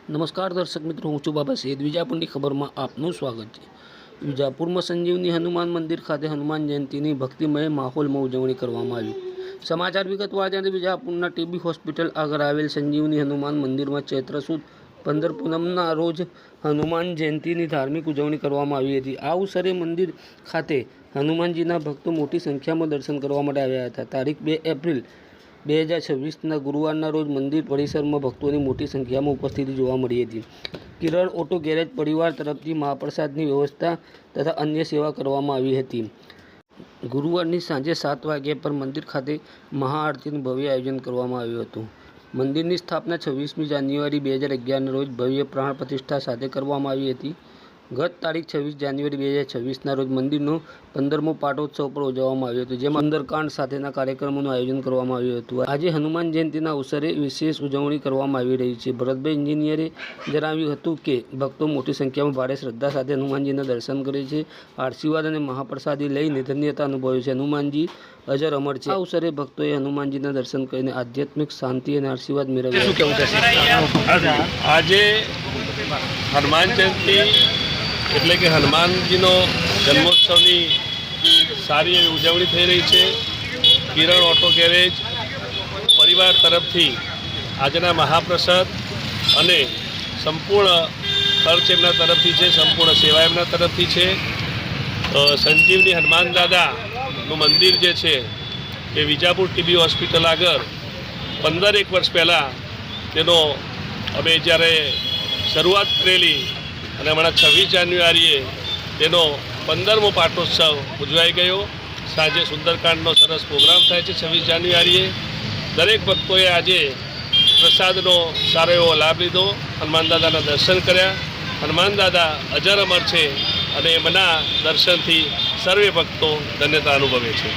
नमस्कार दर्शक मित्रों, हूँ છું બાબા સૈયદ। વિજાપુરની ખબરમાં આપનું સ્વાગત છે। વિજાપુરમાં સંજીવની હનુમાન મંદિર ખાતે હનુમાન જયંતીની ભક્તિમય માહોલમાં ઉજવણી કરવામાં આવી। સમાચાર વિગતવાર જાણીએ તો વિજાપુરના ટીબી હોસ્પિટલ આગળ આવેલ સંજીવની હનુમાન મંદિરમાં ચૈત્ર સુદ 15 પૂનમના રોજ હનુમાન જયંતીની ધાર્મિક ઉજવણી કરવામાં આવી હતી। આ અવસરે મંદિર ખાતે હનુમાનજીના ભક્તો મોટી સંખ્યામાં દર્શન કરવા માટે આવ્યા હતા। તારીખ 2 એપ્રિલ 2026ના ગુરુવારના રોજ મંદિર પરિસરમાં ભક્તોની મોટી સંખ્યામાં ઉપસ્થિતિ જોવા મળી હતી। કિરણ ઓટો ગેરેજ પરિવાર તરફથી મહાપ્રસાદની વ્યવસ્થા તથા અન્ય સેવા કરવામાં આવી હતી। ગુરુવારની સાંજે 7 વાગ્યા પર મંદિર ખાતે મહાઆરતીનું ભવ્ય આયોજન કરવામાં આવ્યું હતું। મંદિરની સ્થાપના 26મી જાન્યુઆરી 2011ના રોજ ભવ્ય પ્રાણ પ્રતિષ્ઠા સાથે કરવામાં આવી હતી। ગત તારીખ 26 જાન્યુઆરી 2026ના રોજ મંદિરનો 15મો પાટોત્સવ પણ ઉજવવામાં આવ્યો હતો, જેમાં સુંદરકાંડ સાથેના કાર્યક્રમોનું આયોજન કરવામાં આવ્યું હતું। આજે હનુમાન જયંતીના અવસરે વિશેષ ઉજવણી કરવામાં આવી રહી છે। ભરતભાઈ એન્જિનિયરે જણાવ્યું હતું કે ભક્તો મોટી સંખ્યામાં ભારે શ્રદ્ધા સાથે હનુમાનજીના દર્શન કરે છે, આશીર્વાદ અને મહાપ્રસાદી લઈને ધન્યતા અનુભવે છે। હનુમાનજી અજર અમર છે। આ અવસરે ભક્તોએ હનુમાનજીના દર્શન કરીને આધ્યાત્મિક શાંતિ અને આશીર્વાદ મેળવ્યા। શું કહેવું છે? આજે હનુમાન જયંતી એટલે કે હનુમાનજીનો જન્મોત્સવની સારી એવી ઉજવણી થઈ રહી છે। કિરણ ઓટો ગેરેજ પરિવાર તરફથી આજના મહાપ્રસાદ અને સંપૂર્ણ ખર્ચ એમના તરફથી છે, સંપૂર્ણ સેવા એમના તરફથી છે। સંજીવની હનુમાન દાદાનું મંદિર જે છે એ વિજાપુર ટીબી હોસ્પિટલ આગળ 15 વર્ષ પહેલાં તેનો અમે જ્યારે શરૂઆત કરેલી અને હમણાં 26 જાન્યુઆરીએ તેનો 15મો પાટોત્સવ ઉજવાઈ ગયો। સાંજે સુંદરકાંડનો સરસ પ્રોગ્રામ થાય છે 26 જાન્યુઆરીએ। દરેક ભક્તોએ આજે પ્રસાદનો સારો એવો લાભ લીધો, હનુમાન દાદાના દર્શન કર્યા। હનુમાન દાદા અજર અમર છે અને એમના દર્શનથી સર્વે ભક્તો ધન્યતા અનુભવે છે।